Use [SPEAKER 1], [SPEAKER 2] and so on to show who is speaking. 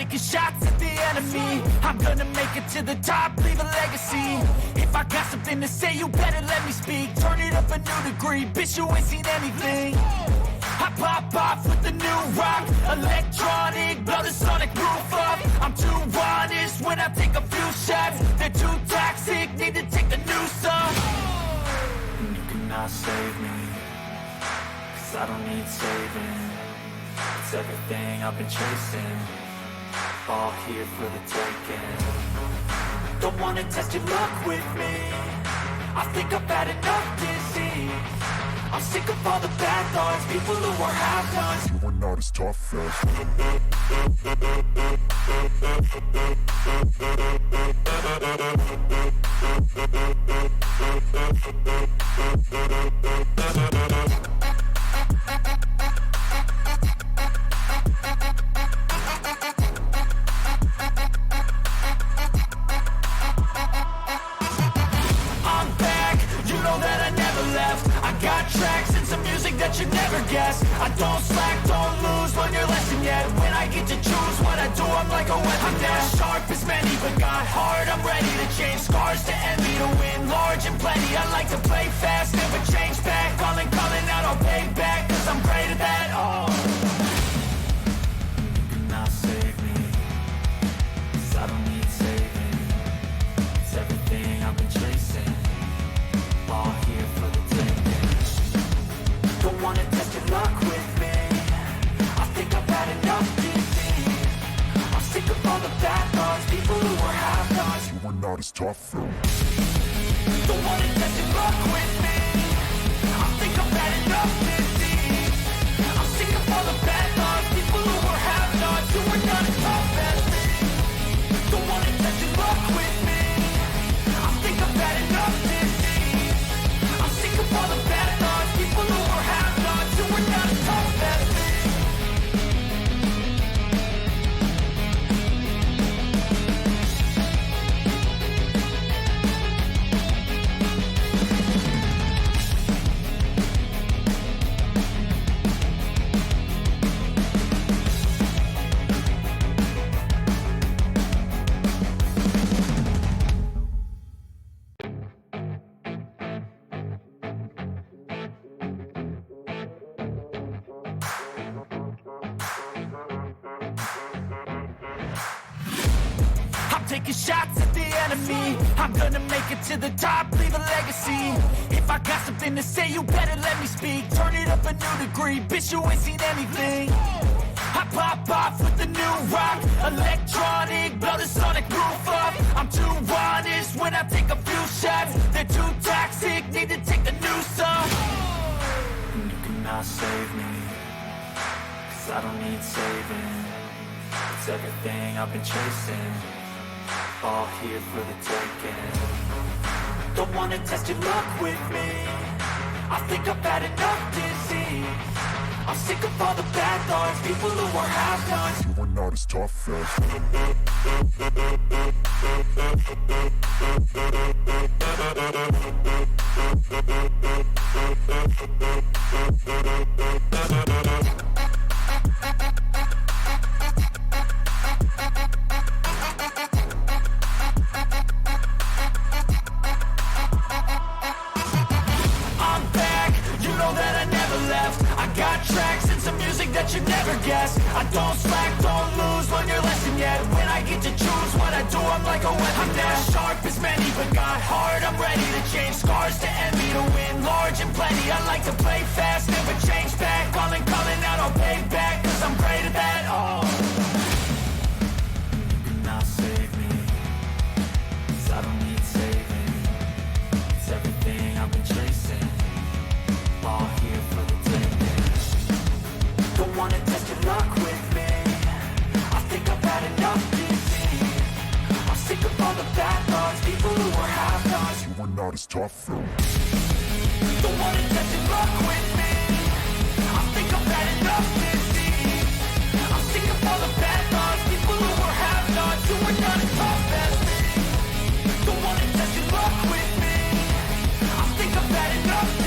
[SPEAKER 1] taking shots at the enemy. I'm gonna make it to the top, leave a legacy. If I got something to say, you better let me speak. Turn it up a new degree, bitch, you ain't seen anything. I pop off with the new rock, electronic, blow the sonic roof up. I'm too honest when I take a few shots. They're too toxic, need to take the noose off. You cannot save me, 'cause I don't need saving. It's everything I've been chasing, all here for the taking. Don't wanna test your luck with me, I think I've had enough disease. I'm sick of all the bad thoughts, people who are half-nots. You are not as tough as I'm back, you know that I never left. I got tracks and some music that you never guess. I don't slack, don't lose, learn your lesson yet. When I get to choose what I do, I'm like a weapon. I'm not sharp as many, but got hard, I'm ready to change. Scars to envy, to win large and plenty. I like to play fast, never change back. Calling out, I'll pay back, 'cause I'm great at that, oh. You cannot save me, 'cause I don't need saving. It's everything I've been chasing, all here for the taking. Don't wanna test your luck with me, I think I've had enough disease. I'm sick of all the bad thoughts, people who are half-nots. You are not as tough though. Don't wanna test your luck with me, I think I've had enough disease. I'm sick of all the bad thoughts, people who are half-nots. You are not as tough as me. Don't wanna test your luck with me, I think I've had enough disease. I'm sick of all the bad thoughts, people who are half-nots. You are not as tough as me. Taking shots at the enemy. I'm gonna make it to the top, leave a legacy. If I got something to say, you better let me speak. Turn it up a new degree, bitch, you ain't seen anything. I pop off with the new rock, electronic, blow the sonic roof up. I'm too honest when I take a few shots. They're too toxic, need to take the noose off. And you cannot save me, 'cause I don't need saving. It's everything I've been chasing, all here for the taking. Don't wanna test your luck with me, I think I've had enough disease. I'm sick of all the bad thoughts, people who are half-nots. You are not as tough as tracks and some music that you never guess. I don't slack, don't lose, learn your lesson yet. When I get to choose what I do, I'm like a weapon. I'm not sharp as many, but got hard, I'm ready to change. Scars to envy, to win large and plenty. I like to play fast, never change back. Calling out, I'll pay back, 'cause I'm great at that, oh. You cannot save me, 'cause I don't need saving. It's everything I've been chasing, all here for the taking. Don't wanna test your luck with me, I think I've had enough disease. I'm sick of all the bad thoughts, people who are half-nots. You are not as tough though. Don't wanna test your luck with me, I think I've had enough disease. I'm sick of all the bad thoughts, people who are half-nots. You are not as tough as me. Don't wanna test your luck with me, I think I've had enough disease.